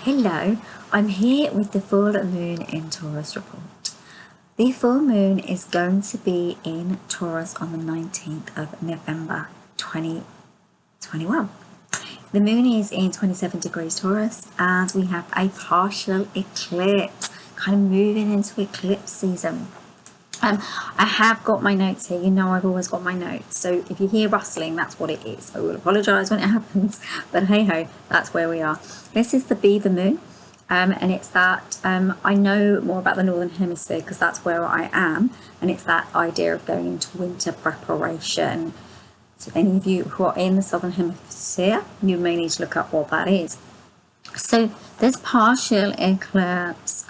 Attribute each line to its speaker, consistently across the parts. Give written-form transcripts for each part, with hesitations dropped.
Speaker 1: Hello, I'm here with the full moon in Taurus report. The full moon is going to be in Taurus on the 19th of November 2021. The moon is in 27 degrees Taurus and we have a partial eclipse, kind of moving into eclipse season. I have got my notes here. You know I've always got my notes. So if you hear rustling, that's what it is. I will apologise when it happens. But hey ho, that's where we are. This is the Beaver moon. And it's that I know more about the Northern Hemisphere because that's where I am. And it's that idea of going into winter preparation. So any of you who are in the Southern Hemisphere, you may need to look up what that is. So this partial eclipse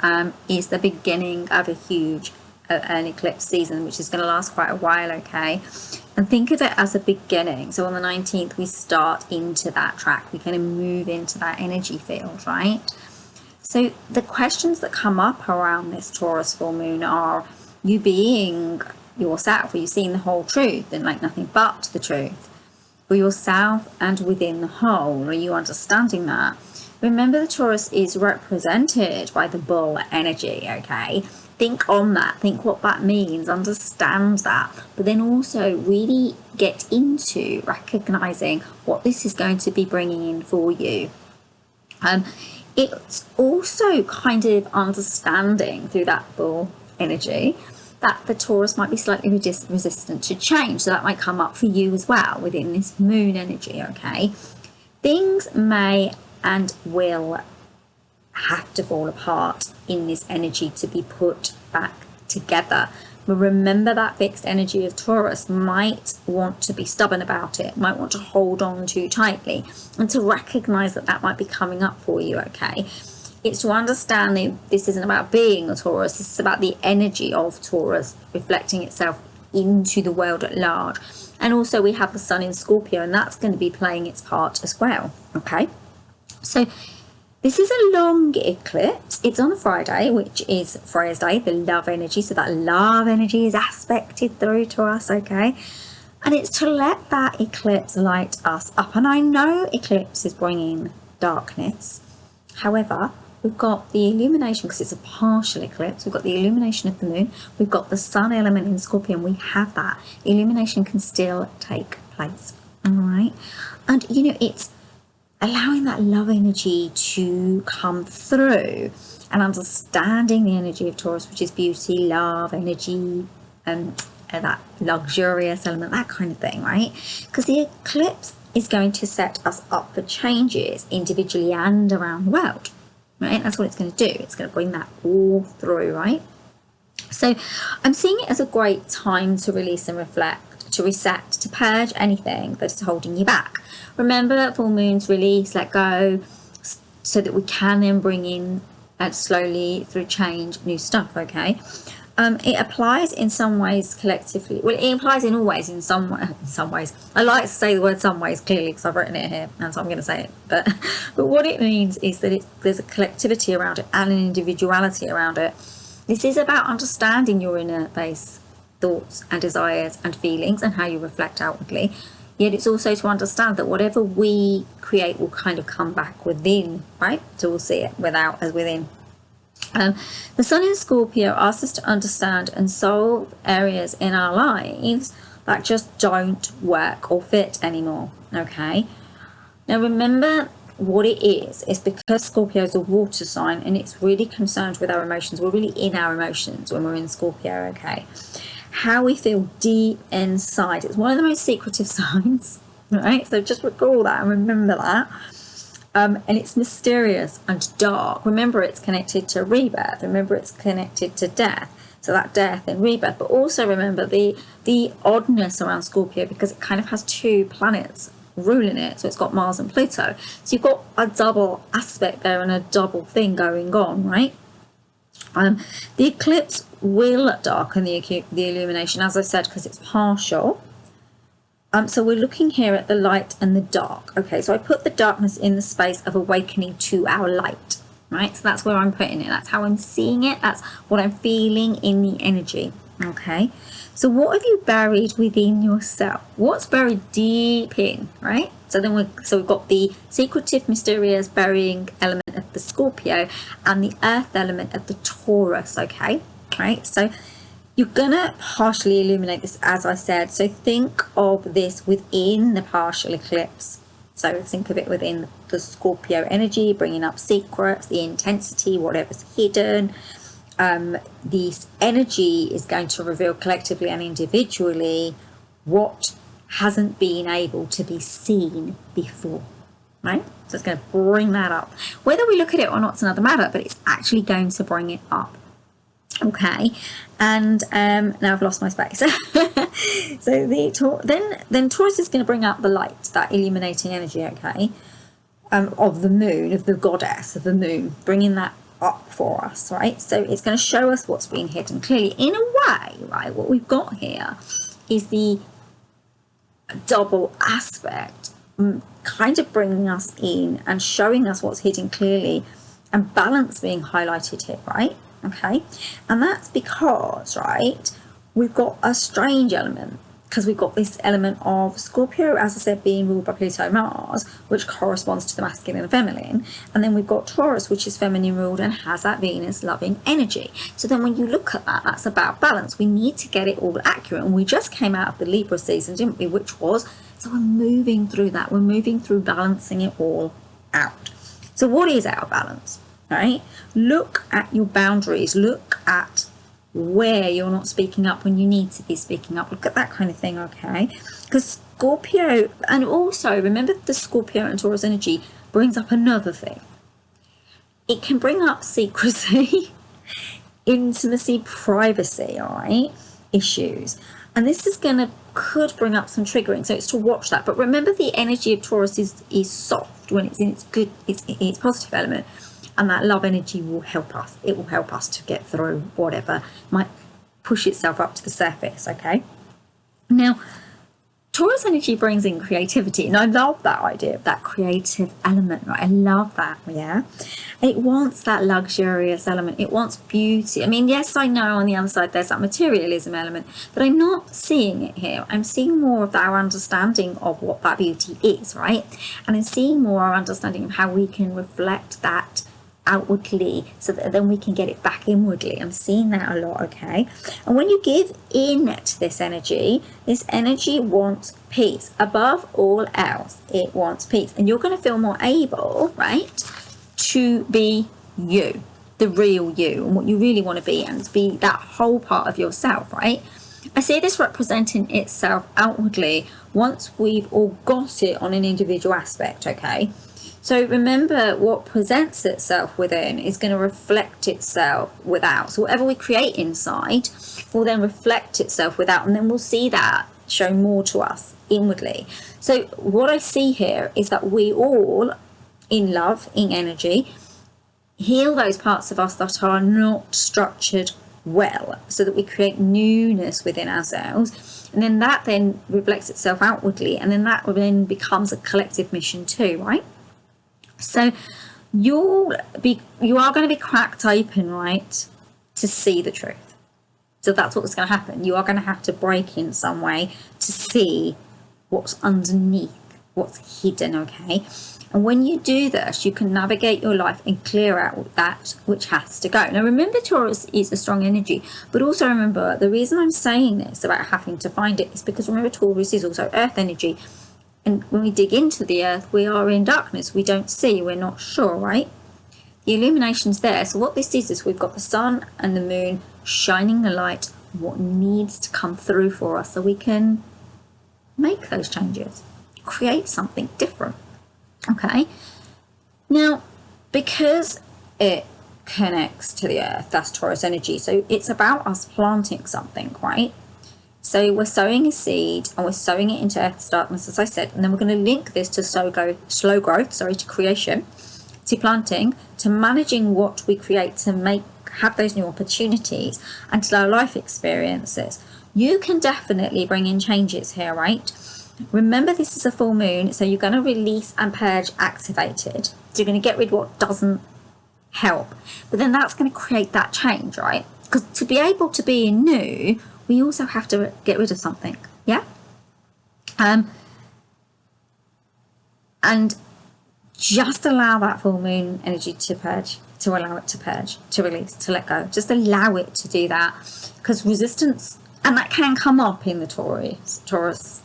Speaker 1: is the beginning of a huge an eclipse season, which is going to last quite a while, okay? And think of it as a beginning. So on the 19th, we start into that track. We kind of move into that energy field, right? So the questions that come up around this Taurus full moon are you being yourself? Are you seeing the whole truth and like nothing but the truth? For yourself and within the whole, are you understanding that? Remember, the Taurus is represented by the bull energy, okay? Think on that, think what that means, understand that, but then also really get into recognizing what this is going to be bringing in for you. It's also kind of understanding through that bull energy that the Taurus might be slightly resistant to change, so that might come up for you as well within this moon energy, okay? Things may and will have to fall apart in this energy to be put back together. But remember, that fixed energy of Taurus might want to be stubborn about it, might want to hold on too tightly, and to recognize that that might be coming up for you, okay? It's to understand that this isn't about being a Taurus, this is about the energy of Taurus reflecting itself into the world at large. And also we have the sun in Scorpio, and that's going to be playing its part as well, okay? So this is a long eclipse. It's on a Friday, which is Freya's day, the love energy. So that love energy is aspected through to us, okay? And it's to let that eclipse light us up. And I know eclipse is bringing darkness. However, we've got the illumination, because it's a partial eclipse. We've got the illumination of the moon. We've got the sun element in Scorpio, and we have that. Illumination can still take place, all right? And, you know, it's allowing that love energy to come through and understanding the energy of Taurus, which is beauty, love, energy, that luxurious element, that kind of thing, right? Because the eclipse is going to set us up for changes individually and around the world, right? That's what it's going to do. It's going to bring that all through, right? So I'm seeing it as a great time to release and reflect, to reset, to purge anything that is holding you back. Remember, full moons, release, let go, so that we can then bring in slowly through change new stuff, okay? It applies in some ways collectively. Well, it applies in all ways, in some ways. I like to say the word some ways clearly because I've written it here, and so I'm going to say it. But what it means is that there's a collectivity around it and an individuality around it. This is about understanding your inner base thoughts and desires and feelings and how you reflect outwardly. Yet it's also to understand that whatever we create will kind of come back within, right? So we'll see it without as within. The sun in Scorpio asks us to understand and solve areas in our lives that just don't work or fit anymore, okay? Now remember, what it is because Scorpio is a water sign and it's really concerned with our emotions. We're really in our emotions when we're in Scorpio, okay? How we feel deep inside. It's one of the most secretive signs, right? So just recall that and remember that. And it's mysterious and dark. Remember, it's connected to rebirth. Remember, it's connected to death. So that death and rebirth. But also remember the oddness around Scorpio, because it kind of has two planets ruling it. So it's got Mars and Pluto. So you've got a double aspect there and a double thing going on, right? The eclipse will darken the illumination, as I said, because it's partial. So we're looking here at the light and the dark. Okay, so I put the darkness in the space of awakening to our light, right? So that's where I'm putting it. That's how I'm seeing it. That's what I'm feeling in the energy, okay? So what have you buried within yourself? What's buried deep in, right? So we've got the secretive, mysterious, burying element of the Scorpio and the earth element of the Taurus, okay? Right, so you're gonna partially illuminate this, as I said. So think of this within the partial eclipse. So think of it within the Scorpio energy, bringing up secrets, the intensity, whatever's hidden. This energy is going to reveal collectively and individually what hasn't been able to be seen before, right? So it's going to bring that up. Whether we look at it or not is another matter, but it's actually going to bring it up. Okay, and now I've lost my space. So then Taurus is going to bring up the light, that illuminating energy, okay, of the moon, of the goddess of the moon, bringing that up for us, right? So it's going to show us what's being hidden clearly. In a way, right, what we've got here is the double aspect, kind of bringing us in and showing us what's hidden clearly, and balance being highlighted here, right? Okay, and that's because, right, we've got a strange element, because we've got this element of Scorpio, as I said, being ruled by Pluto Mars, which corresponds to the masculine and feminine, and then we've got Taurus, which is feminine ruled and has that Venus loving energy. So then when you look at that, that's about balance. We need to get it all accurate, and we just came out of the Libra season, didn't we, which was, so we're moving through that, we're moving through balancing it all out. So what is our balance? Right? Look at your boundaries. Look at where you're not speaking up when you need to be speaking up. Look at that kind of thing, okay? Because Scorpio, and also remember the Scorpio and Taurus energy brings up another thing. It can bring up secrecy, intimacy, privacy, all right, issues. And this is could bring up some triggering, so it's to watch that. But remember, the energy of Taurus is soft when it's in its good, its positive element. And that love energy will help us. It will help us to get through whatever might push itself up to the surface, okay? Now, Taurus energy brings in creativity, and I love that idea of that creative element, right? I love that, yeah? It wants that luxurious element. It wants beauty. I mean, yes, I know on the other side there's that materialism element, but I'm not seeing it here. I'm seeing more of our understanding of what that beauty is, right? And I'm seeing more our understanding of how we can reflect that outwardly, so that then we can get it back inwardly. I'm seeing that a lot, okay? And when you give in to this energy wants peace. Above all else, it wants peace. And you're going to feel more able, right, to be you, the real you, and what you really want to be, and to be that whole part of yourself, right? I see this representing itself outwardly once we've all got it on an individual aspect, okay? So remember, what presents itself within is going to reflect itself without. So whatever we create inside will then reflect itself without, and then we'll see that show more to us inwardly. So what I see here is that we all, in love, in energy, heal those parts of us that are not structured well, so that we create newness within ourselves, and then that then reflects itself outwardly, and then that then becomes a collective mission too, right? So you are going to be cracked open, right, to see the truth. So that's what's going to happen. You are going to have to break in some way to see what's underneath, what's hidden, okay? And when you do this, you can navigate your life and clear out that which has to go. Now, remember, Taurus is a strong energy, but also remember, the reason I'm saying this about having to find it is because remember, Taurus is also earth energy. And when we dig into the earth, we are in darkness. We don't see, we're not sure, right? The illumination's there. So what this is we've got the sun and the moon shining the light, what needs to come through for us so we can make those changes, create something different, okay? Now, because it connects to the earth, that's Taurus energy, so it's about us planting something, right? So we're sowing a seed and we're sowing it into earth's darkness, as I said, and then we're going to link this to slow growth, to creation, to planting, to managing what we create to have those new opportunities and to our life experiences. You can definitely bring in changes here, right? Remember, this is a full moon, so you're going to release and purge activated. So you're going to get rid of what doesn't help, but then that's going to create that change, right? Because to be able to be new, we also have to get rid of something, yeah? And just allow that full moon energy to purge, to allow it to purge, to release, to let go. Just allow it to do that, because resistance, and that can come up in the Taurus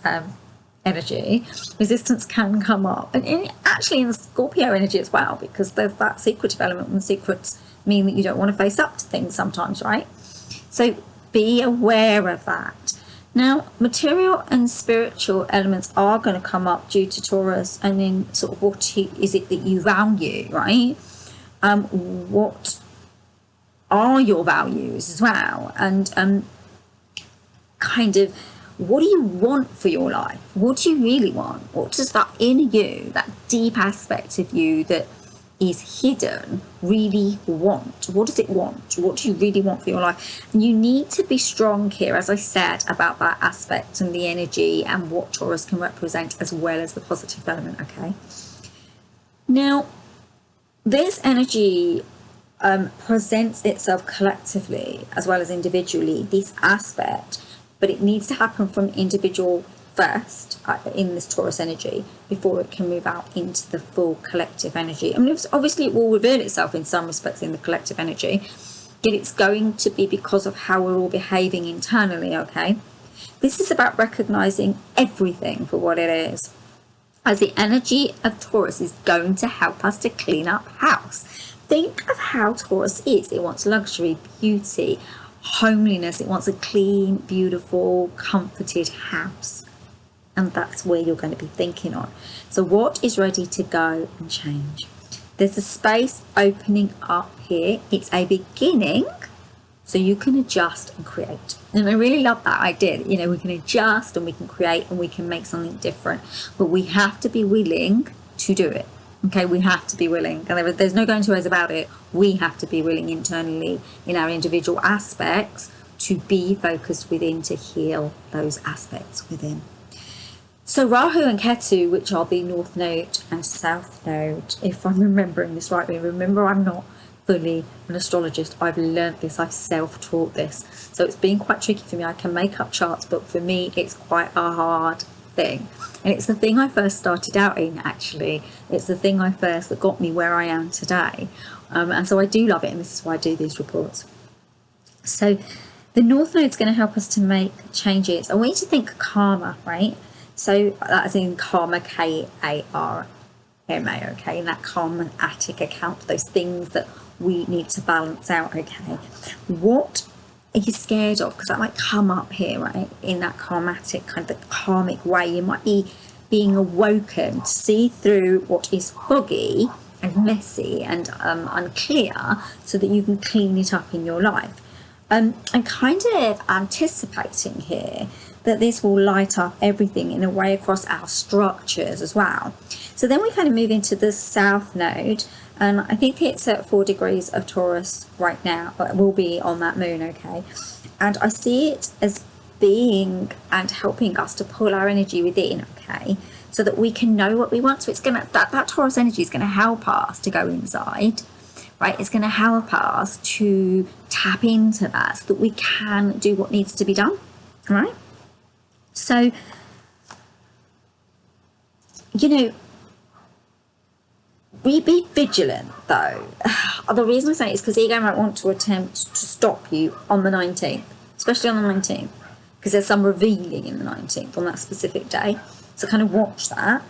Speaker 1: energy, resistance can come up, and actually in the Scorpio energy as well, because there's that secretive element, and secrets mean that you don't want to face up to things sometimes, right? So be aware of that. Now, material and spiritual elements are going to come up due to Taurus, and then sort of what is it that you value, right? What are your values as well? And kind of, what do you want for your life? What do you really want? What does that inner you, that deep aspect of you that is hidden, really want? What does it want? What do you really want for your life? And you need to be strong here, as I said, about that aspect and the energy and what Taurus can represent, as well as the positive element, okay? Now, this energy presents itself collectively as well as individually, this aspect, but it needs to happen from individual first in this Taurus energy before it can move out into the full collective energy. I mean, obviously it will reveal itself in some respects in the collective energy, yet it's going to be because of how we're all behaving internally, okay? This is about recognizing everything for what it is, as the energy of Taurus is going to help us to clean up house. Think of how Taurus is. It wants luxury, beauty, homeliness. It wants a clean, beautiful, comforted house. And that's where you're going to be thinking on. So what is ready to go and change? There's a space opening up here. It's a beginning, so you can adjust and create. And I really love that idea. You know, we can adjust and we can create and we can make something different, but we have to be willing to do it. Okay, we have to be willing. And there's no going two ways about it. We have to be willing internally in our individual aspects to be focused within, to heal those aspects within. So Rahu and Ketu, which are the North Node and South Node, if I'm remembering this rightly, remember I'm not fully an astrologist. I've learnt this, I've self-taught this. So it's been quite tricky for me. I can make up charts, but for me it's quite a hard thing. And it's the thing I first started out in, actually. It's the thing that got me where I am today. And so I do love it, and this is why I do these reports. So the North Node is going to help us to make changes. I want you to think karma, right? So that's in karma, Karma, okay, in that karmatic account, those things that we need to balance out, okay. What are you scared of? Because that might come up here, right, in that karmatic, kind of karmic way. You might be being awoken to see through what is foggy and messy and unclear, so that you can clean it up in your life. I'm kind of anticipating here that this will light up everything in a way across our structures as well. So then we kind of move into the South Node, and I think it's at 4 degrees of Taurus right now, but it will be on that moon, okay? And I see it as being and helping us to pull our energy within, okay? So that we can know what we want. So it's gonna, that Taurus energy is gonna help us to go inside, right? It's gonna help us to tap into that so that we can do what needs to be done, right? So, you know, be vigilant though. The reason I say it is because ego might want to attempt to stop you on the 19th, especially on the 19th, because there's some revealing in the 19th on that specific day. So kind of watch that.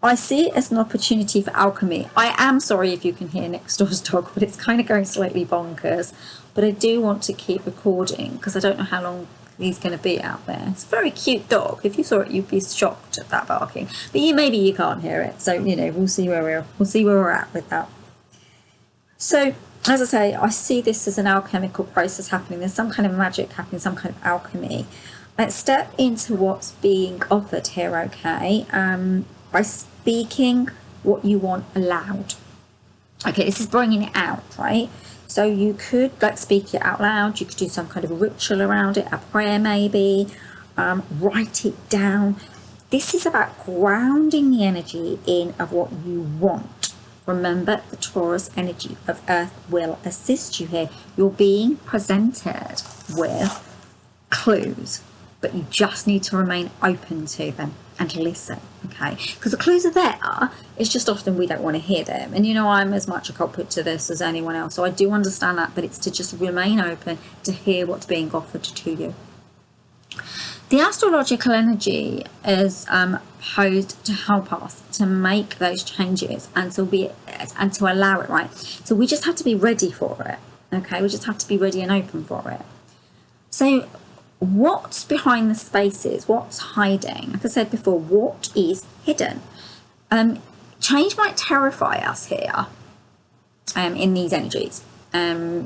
Speaker 1: I see it as an opportunity for alchemy. I am sorry if you can hear next door's dog, but it's kind of going slightly bonkers. But I do want to keep recording because I don't know how long he's going to be out there. It's a very cute dog. If you saw it, you'd be shocked at that barking. But maybe you can't hear it. So, you know, we'll see where we're at with that. So, as I say, I see this as an alchemical process happening. There's some kind of magic happening, some kind of alchemy. Let's step into what's being offered here, okay? By speaking what you want aloud. Okay, this is bringing it out, right? So you could like speak it out loud. You could do some kind of a ritual around it, a prayer maybe, write it down. This is about grounding the energy in of what you want. Remember, the Taurus energy of Earth will assist you here. You're being presented with clues, but you just need to remain open to them. and listen, okay? Because the clues are there, it's just often we don't want to hear them. And you know, I'm as much a culprit to this as anyone else, so I do understand that, but it's to just remain open to hear what's being offered to you. The astrological energy is posed to help us to make those changes and to allow it, right? So we just have to be ready for it, okay? We just have to be ready and open for it. So what's behind the spaces? What's hiding? Like I said before, what is hidden? Change might terrify us here in these energies,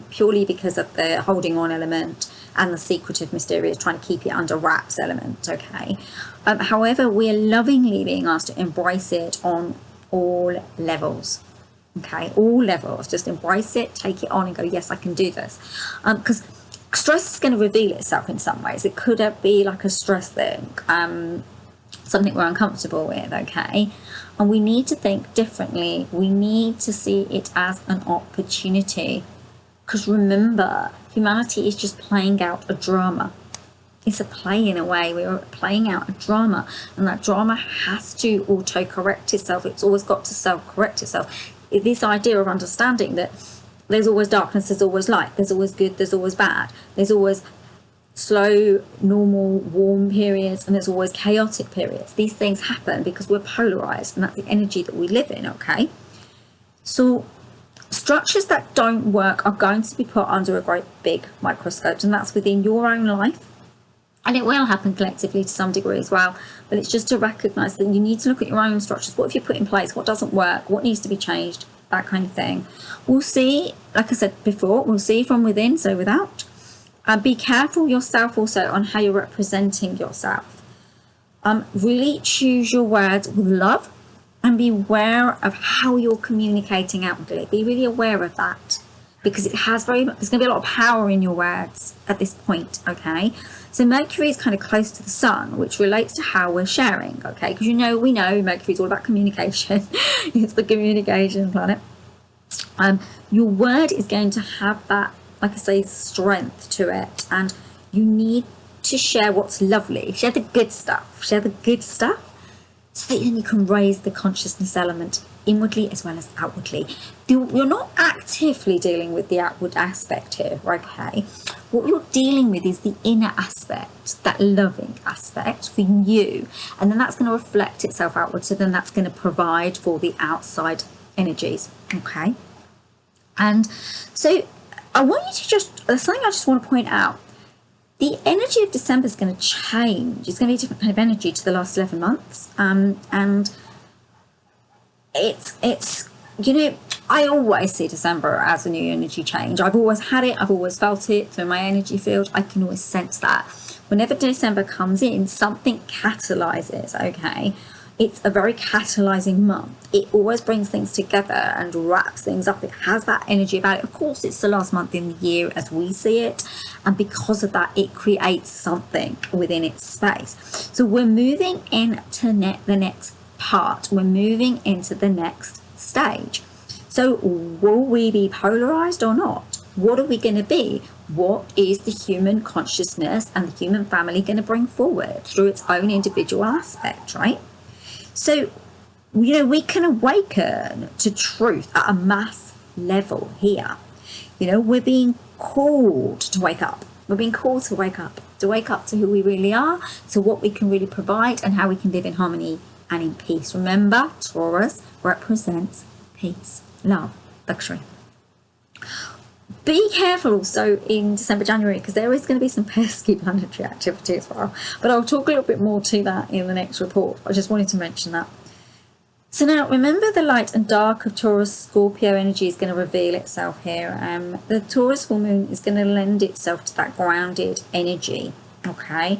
Speaker 1: purely because of the holding on element and the secretive, mysterious, trying to keep it under wraps element, okay? However, we're lovingly being asked to embrace it on all levels, okay? All levels. Just embrace it, take it on and go, yes, I can do this. Because stress is going to reveal itself in some ways. It could be like a stress thing, something we're uncomfortable with, okay? And we need to think differently. We need to see it as an opportunity. Because remember, humanity is just playing out a drama. It's a play in a way. We're playing out a drama. And that drama has to auto-correct itself. It's always got to self-correct itself. This idea of understanding that there's always darkness, there's always light, there's always good, there's always bad, there's always slow, normal, warm periods, and there's always chaotic periods. These things happen because we're polarized, and that's the energy that we live in, okay? So structures that don't work are going to be put under a great big microscope, and that's within your own life. And it will happen collectively to some degree as well, but it's just to recognize that you need to look at your own structures. What have you put in place? What doesn't work? What needs to be changed? That kind of thing. We'll see, like I said before, we'll see from within, so without. Be careful yourself also on how you're representing yourself. Really choose your words with love and be aware of how you're communicating outwardly. Be really aware of that, because there's going to be a lot of power in your words at this point, okay? So Mercury is kind of close to the sun, which relates to how we're sharing, okay? Because we know Mercury is all about communication. It's the communication planet. Your word is going to have that, like I say, strength to it. And you need to share what's lovely. Share the good stuff. Share the good stuff so that then you can raise the consciousness element inwardly as well as outwardly. You're not actively dealing with the outward aspect here, okay? What you're dealing with is the inner aspect, that loving aspect for you. And then that's going to reflect itself outward. So then that's going to provide for the outside energies, okay? And so I want you to there's something I just want to point out. The energy of December is going to change. It's going to be a different kind of energy to the last 11 months. And it's I always see December as a new energy change. I've always had it. I've always felt it through my energy field. I can always sense that. Whenever December comes in, something catalyzes, okay? It's a very catalyzing month. It always brings things together and wraps things up. It has that energy about it. Of course, it's the last month in the year as we see it. And because of that, it creates something within its space. So we're moving into the next part. We're moving into the next stage. So will we be polarized or not? What are we going to be? What is the human consciousness and the human family going to bring forward through its own individual aspect, right? So, we can awaken to truth at a mass level here. We're being called to wake up. We're being called to wake up to who we really are, to what we can really provide and how we can live in harmony and in peace. Remember, Taurus represents peace, love, luxury. Be careful also in December, January, because there is going to be some pesky planetary activity as well. But I'll talk a little bit more to that in the next report. I just wanted to mention that. So now, remember the light and dark of Taurus Scorpio energy is going to reveal itself here. The Taurus full moon is going to lend itself to that grounded energy, okay?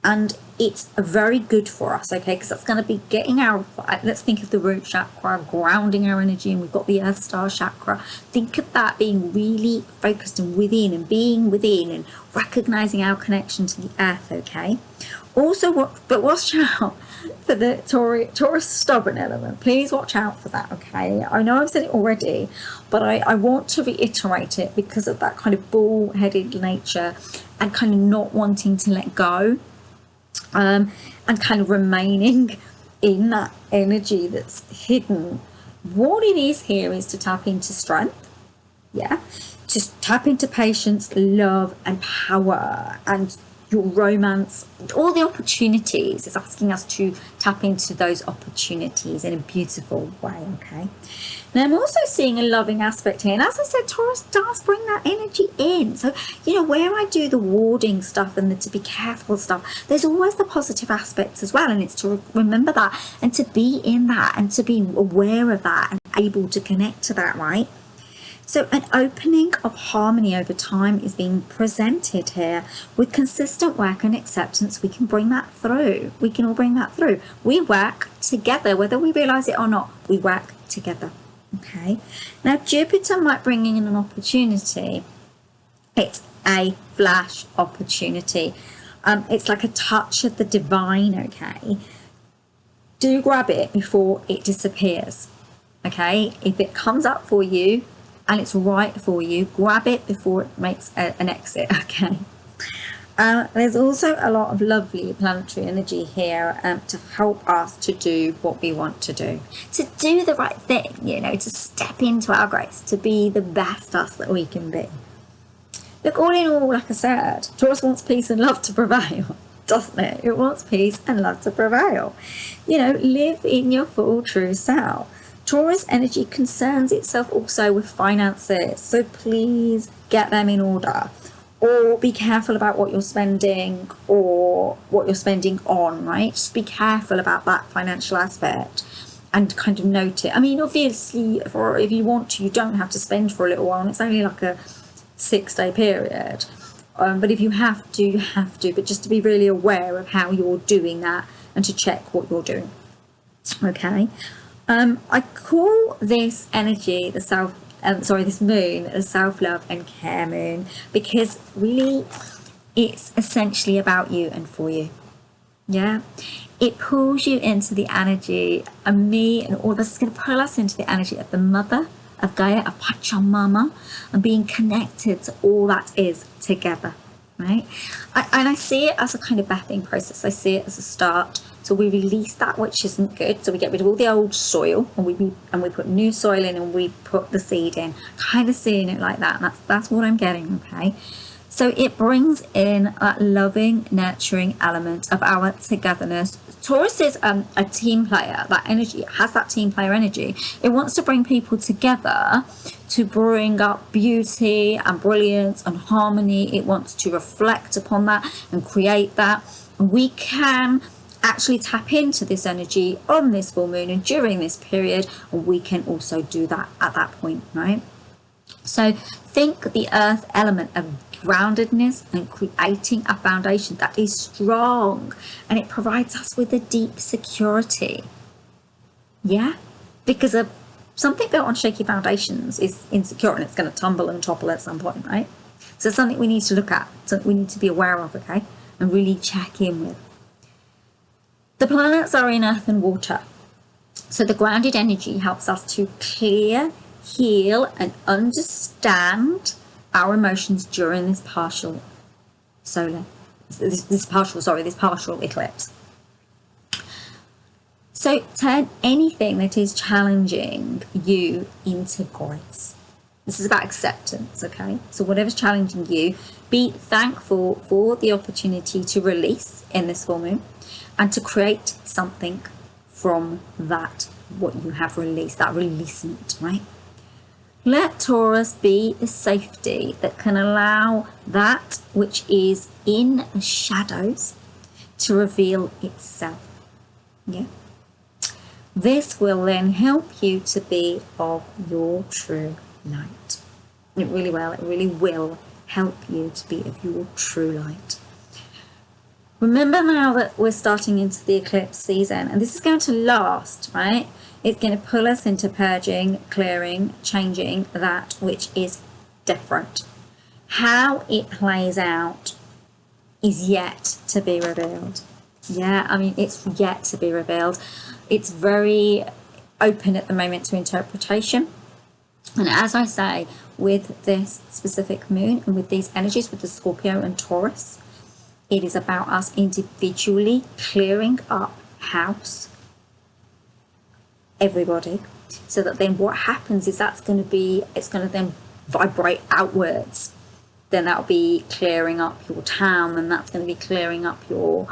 Speaker 1: And it's very good for us, okay? Because that's going to be getting let's think of the root chakra, grounding our energy, and we've got the earth star chakra. Think of that being really focused and within and being within and recognizing our connection to the earth, okay? Also, watch out for the Taurus stubborn element. Please watch out for that, okay? I know I've said it already, but I want to reiterate it because of that kind of bull-headed nature and kind of not wanting to let go. and kind of remaining in that energy that's hidden. What it is here is to tap into strength, yeah, just tap into patience, love, and power, and your romance, all the opportunities. It's asking us to tap into those opportunities in a beautiful way, okay? Now, I'm also seeing a loving aspect here. And as I said, Taurus does bring that energy in. So, you know, where I do the warding stuff and the to be careful stuff, there's always the positive aspects as well. And it's to remember that and to be in that and to be aware of that and able to connect to that, right? So an opening of harmony over time is being presented here. With consistent work and acceptance, we can bring that through. We can all bring that through. We work together, whether we realize it or not, we work together. Okay. Now, Jupiter might bring in an opportunity. It's a flash opportunity. It's like a touch of the divine, okay? Do grab it before it disappears, okay? If it comes up for you, and it's right for you, grab it before it makes an exit, okay? There's also a lot of lovely planetary energy here to help us to do what we want to do the right thing, you know, to step into our grace, to be the best us that we can be. Look, all in all, like I said, Taurus wants peace and love to prevail, doesn't it? It wants peace and love to prevail. You know, live in your full true self. Taurus energy concerns itself also with finances, so please get them in order, or be careful about what you're spending or what you're spending on, right? Just be careful about that financial aspect and kind of note it. I mean, obviously, if you want to, you don't have to spend for a little while, and it's only like a 6-day period. But if you have to, you have to. But just to be really aware of how you're doing that and to check what you're doing. Okay. I call this energy this moon, the self-love and care moon, because really it's essentially about you and for you. Yeah. It pulls you into the energy of me, and all this is going to pull us into the energy of the mother, of Gaia, of Pachamama, and being connected to all that is together, right? And I see it as a kind of birthing process. I see it as a start. So we release that which isn't good. So we get rid of all the old soil, and we put new soil in, and we put the seed in. Kind of seeing it like that. And that's what I'm getting, okay? So it brings in that loving, nurturing element of our togetherness. Taurus is a team player. That energy has that team player energy. It wants to bring people together to bring up beauty and brilliance and harmony. It wants to reflect upon that and create that. We can actually tap into this energy on this full moon and during this period, and we can also do that at that point, right? So think the earth element of groundedness and creating a foundation that is strong, and it provides us with a deep security. Yeah, because something built on shaky foundations is insecure, and it's going to tumble and topple at some point, right? So it's something we need to look at, something we need to be aware of, okay, and really check in with. The planets are in earth and water. So the grounded energy helps us to clear, heal, and understand our emotions during this partial partial eclipse. So turn anything that is challenging you into grace. This is about acceptance, okay? So whatever's challenging you, be thankful for the opportunity to release in this full moon, and to create something from that, what you have released, that releasement, right? Let Taurus be the safety that can allow that which is in the shadows to reveal itself. Yeah. This will then help you to be of your true light. It really will help you to be of your true light. Remember now that we're starting into the eclipse season, and this is going to last, right? It's going to pull us into purging, clearing, changing that which is different. How it plays out is yet to be revealed. Yeah, I mean, it's yet to be revealed. It's very open at the moment to interpretation. And as I say, with this specific moon and with these energies, with the Scorpio and Taurus, It is about us individually clearing up house, everybody, so that then what happens is it's going to then vibrate outwards. Then that'll be clearing up your town, and that's going to be clearing up your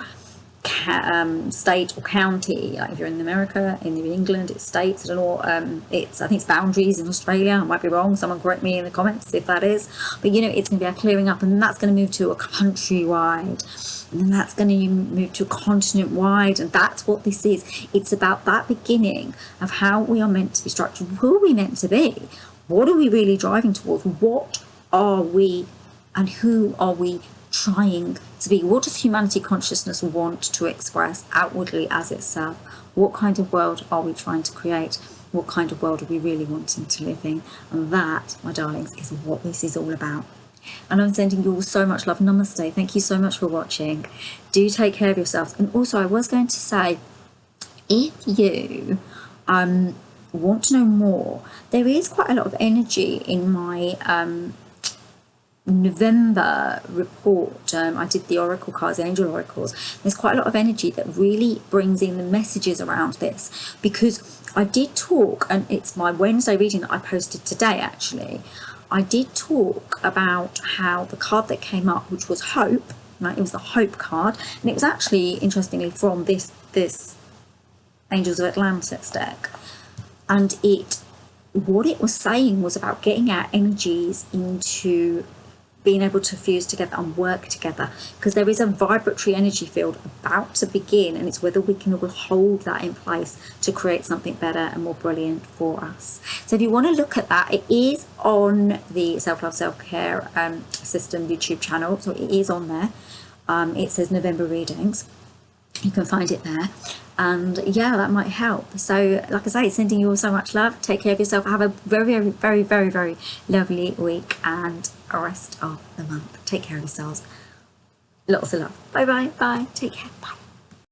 Speaker 1: state or county. Like if you're in America, in England, it's states. I don't know. I think it's boundaries in Australia. I might be wrong. Someone correct me in the comments if that is. But it's going to be a clearing up, and that's going to move to a countrywide, and then that's going to move to a continent-wide, and that's what this is. It's about that beginning of how we are meant to be structured. Who are we meant to be? What are we really driving towards? What are we, and who are we trying to be? What does humanity consciousness want to express outwardly as itself? What kind of world are we trying to create? What kind of world are we really wanting to live in? And that, my darlings, is what this is all about. And I'm sending you all so much love. Namaste. Thank you so much for watching. Do take care of yourselves. And also, I was going to say, if you want to know more, there is quite a lot of energy in my November report. I did the oracle cards, the angel oracles. There's quite a lot of energy that really brings in the messages around this, because I did talk, and it's my Wednesday reading that I posted today actually. I did talk about how the card that came up, which was hope, right? It was the hope card, and it was actually interestingly from this Angels of Atlantis deck, and what it was saying was about getting our energies into being able to fuse together and work together, because there is a vibratory energy field about to begin, and it's whether we can all hold that in place to create something better and more brilliant for us. So if you want to look at that, it is on the Self-Love Self-Care System YouTube channel, so it is on there. It says November readings. You can find it there, and yeah, that might help. So like I say, sending you all so much love. Take care of yourself. Have a very, very, very, very, very lovely week and a rest of the month. Take care of yourselves. Lots of love. Bye bye. Bye. Take care. Bye.